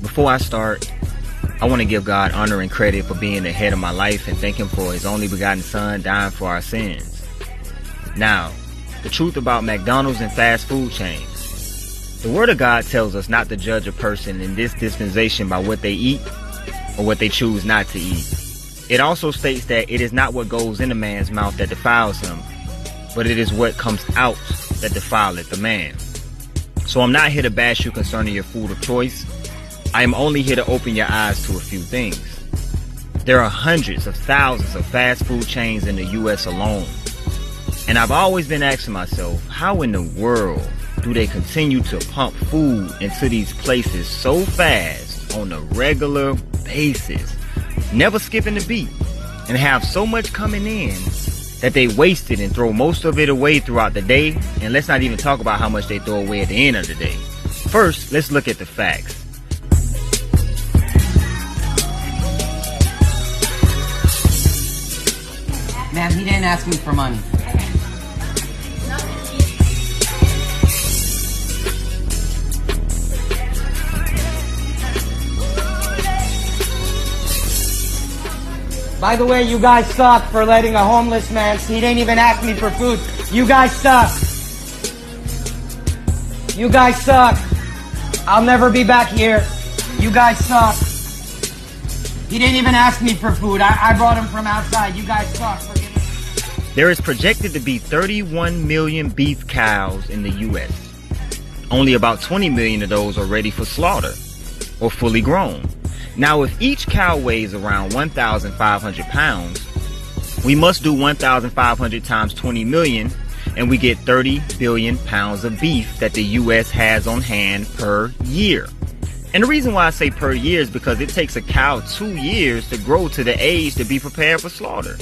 Before I start, I want to give God honor and credit for being the head of my life and thank Him for His only begotten Son dying for our sins. Now, the truth about McDonald's and fast food chains. The Word of God tells us not to judge a person in this dispensation by what they eat or what they choose not to eat. It also states that it is not what goes in a man's mouth that defiles him, but it is what comes out that defileth the man. So I'm not here to bash you concerning your food of choice. I am only here to open your eyes to a few things. There are hundreds of thousands of fast food chains in the US alone. And I've always been asking myself, how in the world do they continue to pump food into these places so fast on a regular basis, never skipping a beat, and have so much coming in that they waste it and throw most of it away throughout the day? And let's not even talk about how much they throw away at the end of the day. First, let's look at the facts. Ma'am, he didn't ask me for money. By the way, you guys suck for letting a homeless man, he didn't even ask me for food. You guys suck. You guys suck. I'll never be back here. You guys suck. He didn't even ask me for food. I brought him from outside. You guys suck. There is projected to be 31 million beef cows in the US. Only about 20 million of those are ready for slaughter or fully grown. Now, if each cow weighs around 1,500 pounds, we must do 1,500 times 20 million, and we get 30 billion pounds of beef that the US has on hand per year. And the reason why I say per year is because it takes a cow 2 years to grow to the age to be prepared for slaughter.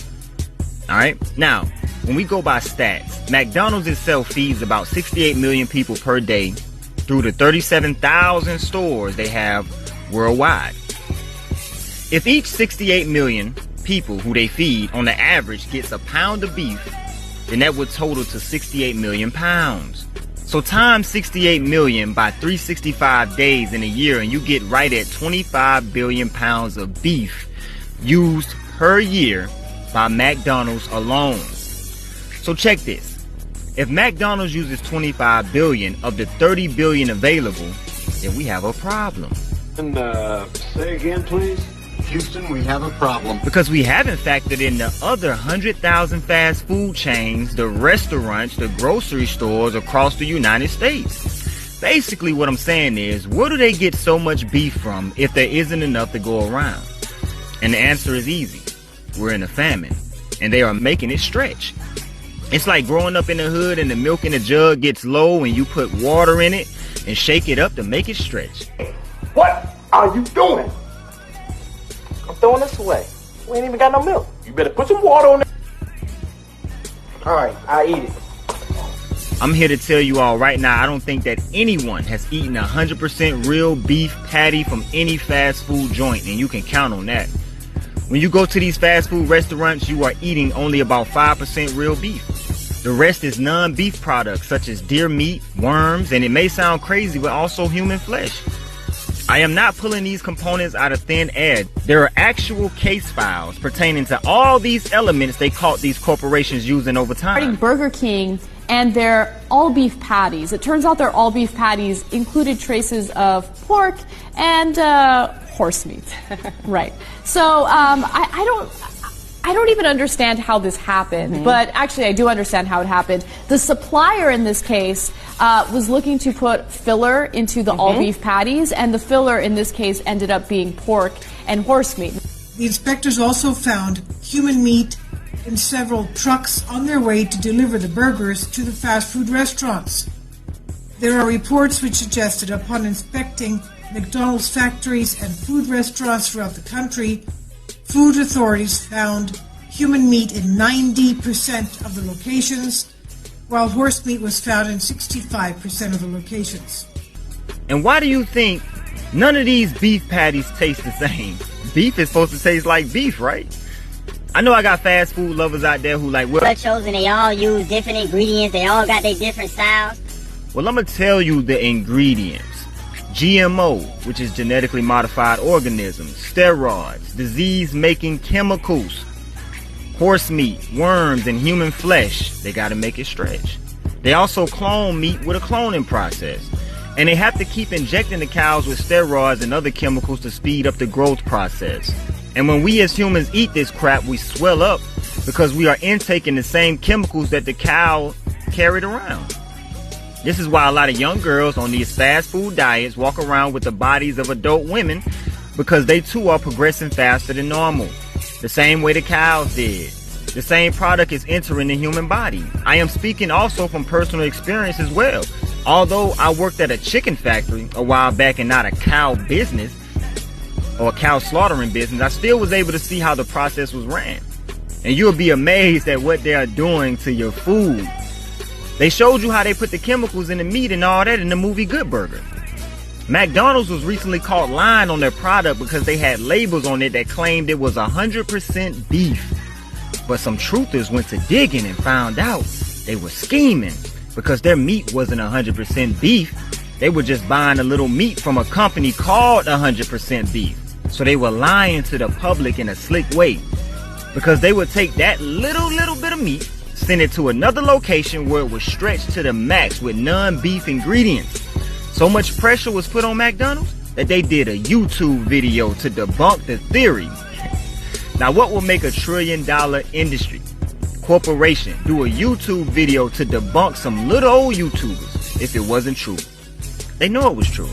Alright, now, when we go by stats, McDonald's itself feeds about 68 million people per day through the 37,000 stores they have worldwide. If each 68 million people who they feed on the average gets a pound of beef, then that would total to 68 million pounds. So times 68 million by 365 days in a year and you get right at 25 billion pounds of beef used per year by McDonald's alone. So check this. If McDonald's uses 25 billion of the 30 billion available, then we have a problem. And say again, please. Houston, we have a problem. Because we haven't factored in the other 100,000 fast food chains, the restaurants, the grocery stores across the United States. Basically what I'm saying is, where do they get so much beef from if there isn't enough to go around? And the answer is easy. We're in a famine, and they are making it stretch. It's like growing up in the hood and the milk in the jug gets low and you put water in it and shake it up to make it stretch. What are you doing? I'm throwing this away. We ain't even got no milk. You better put some water on it. Alright, I'll eat it. I'm here to tell you all right now, I don't think that anyone has eaten 100% real beef patty from any fast food joint, and you can count on that. When you go to these fast food restaurants, you are eating only about 5% real beef. The rest is non-beef products such as deer meat, worms, and it may sound crazy, but also human flesh. I am not pulling these components out of thin air. There are actual case files pertaining to all these elements they caught these corporations using over time. Burger King and their all-beef patties. It turns out their all-beef patties included traces of pork and horse meat. Right. So I don't even understand how this happened, but actually I do understand how it happened. The supplier in this case was looking to put filler into the all-beef patties, and the filler in this case ended up being pork and horse meat. The inspectors also found human meat in several trucks on their way to deliver the burgers to the fast food restaurants. There are reports which suggested upon inspecting McDonald's factories and food restaurants throughout the country, food authorities found human meat in 90% of the locations, while horse meat was found in 65% of the locations. And why do you think none of these beef patties taste the same? Beef is supposed to taste like beef, right? I know I got fast food lovers out there who like, well, shows and they all use different ingredients. They all got their different styles. Well, I'm going to tell you the ingredients. GMO, which is genetically modified organisms, steroids, disease-making chemicals, horse meat, worms, and human flesh. They got to make it stretch. They also clone meat with a cloning process. And they have to keep injecting the cows with steroids and other chemicals to speed up the growth process. And when we as humans eat this crap, we swell up because we are intaking the same chemicals that the cow carried around. This is why a lot of young girls on these fast food diets walk around with the bodies of adult women, because they too are progressing faster than normal. The same way the cows did. The same product is entering the human body. I am speaking also from personal experience as well. Although I worked at a chicken factory a while back and not a cow business or a cow slaughtering business, I still was able to see how the process was ran. And you'll be amazed at what they are doing to your food. They showed you how they put the chemicals in the meat and all that in the movie Good Burger. McDonald's was recently caught lying on their product because they had labels on it that claimed it was 100% beef. But some truthers went to digging and found out they were scheming because their meat wasn't 100% beef. They were just buying a little meat from a company called 100% beef. So they were lying to the public in a slick way, because they would take that little bit of meat, send it to another location where it was stretched to the max with non-beef ingredients. So much pressure was put on McDonald's that they did a YouTube video to debunk the theory. Now, what will make $1 trillion industry corporation do a YouTube video to debunk some little old YouTubers if it wasn't true? They know it was true.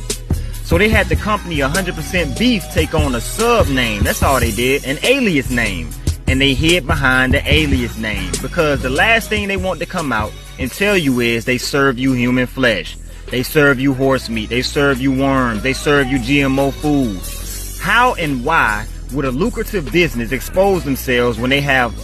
So they had the company 100% Beef take on a sub name. That's all they did, an alias name. And they hid behind the alias name because the last thing they want to come out and tell you is they serve you human flesh. They serve you horse meat. They serve you worms. They serve you GMO food. How and why would a lucrative business expose themselves when they have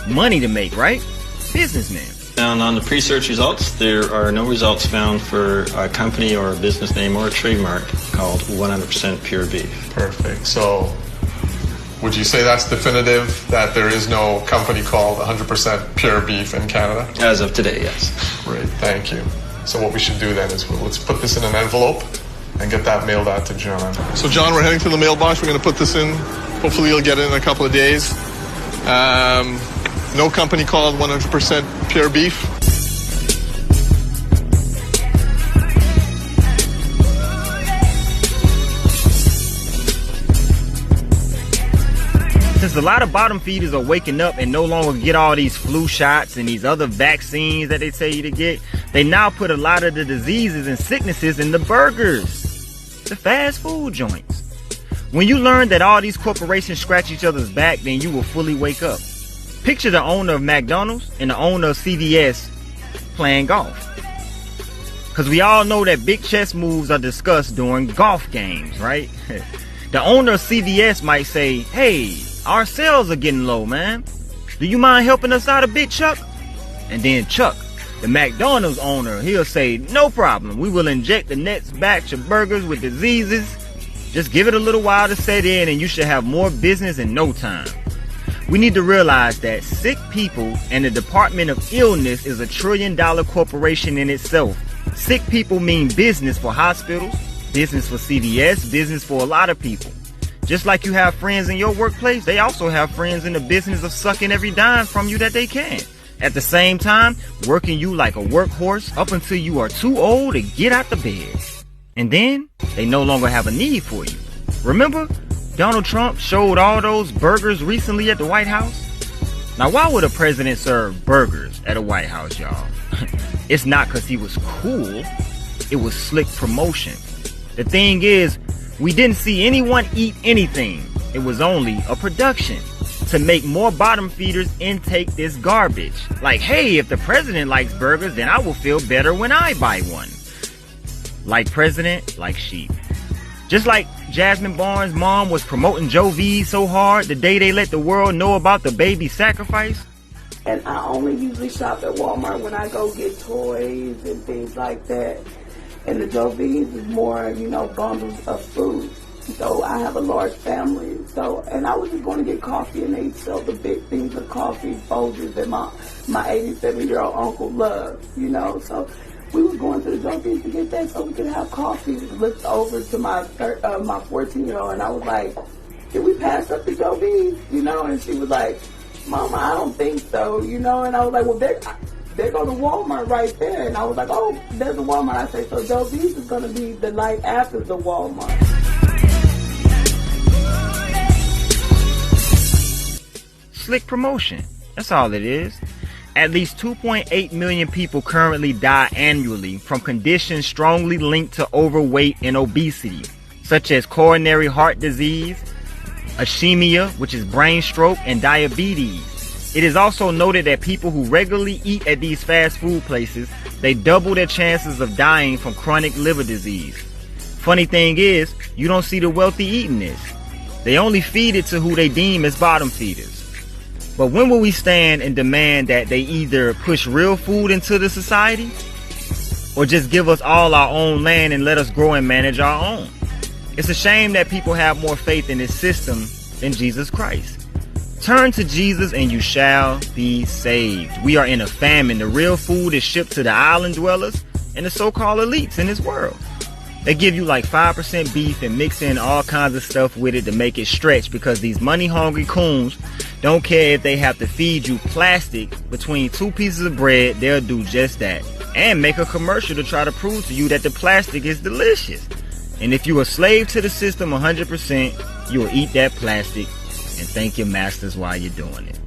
money to make, right? Businessmen. And on the pre-search results, there are no results found for a company or a business name or a trademark called 100% Pure Beef. Perfect. So would you say that's definitive, that there is no company called 100% Pure Beef in Canada? As of today, yes. Great, thank you. So what we should do then is let's put this in an envelope and get that mailed out to John. So John, we're heading to the mailbox. We're going to put this in. Hopefully you'll get it in a couple of days. No company called 100% Pure Beef. Since a lot of bottom feeders are waking up and no longer get all these flu shots and these other vaccines that they tell you to get, they now put a lot of the diseases and sicknesses in the burgers, the fast food joints. When you learn that all these corporations scratch each other's back, then you will fully wake up. Picture the owner of McDonald's and the owner of CVS playing golf. Because we all know that big chess moves are discussed during golf games, right? The owner of CVS might say, hey, our sales are getting low, man. Do you mind helping us out a bit, Chuck? And then Chuck, the McDonald's owner, he'll say, no problem. We will inject the next batch of burgers with diseases. Just give it a little while to set in and you should have more business in no time. We need to realize that sick people and the Department of Illness is $1 trillion corporation in itself. Sick people mean business for hospitals, business for CVS, business for a lot of people. Just like you have friends in your workplace, they also have friends in the business of sucking every dime from you that they can. At the same time, working you like a workhorse up until you are too old to get out the bed. And then, they no longer have a need for you. Remember, Donald Trump showed all those burgers recently at the White House? Now, why would a president serve burgers at a White House, y'all? It's not because he was cool. It was slick promotion. The thing is, we didn't see anyone eat anything. It was only a production to make more bottom feeders intake this garbage. Like, hey, if the president likes burgers, then I will feel better when I buy one. Like president, like sheep. Just like Jasmine Barnes' mom was promoting Joe V so hard the day they let the world know about the baby sacrifice. And I only usually shop at Walmart when I go get toys and things like that. And the Joe V's is more, bundles of food. So I have a large family. And I was just going to get coffee, and they sell the big things of coffee, Folgers, that my 87-year-old uncle loves, So We was going to the Joe Beef to get that so we could have coffee. Looked over to my 14-year-old and I was like, did we pass up the Joe Beef? You know, and she was like, Mama, I don't think so, you know, and I was like, well, there go to Walmart right there. And I was like, oh, there's a Walmart. I say, so Joe Beef is going to be the light after the Walmart. Slick promotion. That's all it is. At least 2.8 million people currently die annually from conditions strongly linked to overweight and obesity, such as coronary heart disease, ischemia, which is brain stroke, and diabetes. It is also noted that people who regularly eat at these fast food places, they double their chances of dying from chronic liver disease. Funny thing is, you don't see the wealthy eating this. They only feed it to who they deem as bottom feeders. But when will we stand and demand that they either push real food into the society or just give us all our own land and let us grow and manage our own? It's a shame that people have more faith in this system than Jesus Christ. Turn to Jesus and you shall be saved. We are in a famine. The real food is shipped to the island dwellers and the so-called elites in this world. They give you like 5% beef and mix in all kinds of stuff with it to make it stretch because these money-hungry coons don't care if they have to feed you plastic between two pieces of bread. They'll do just that. And make a commercial to try to prove to you that the plastic is delicious. And if you're a slave to the system 100%, you'll eat that plastic and thank your masters while you're doing it.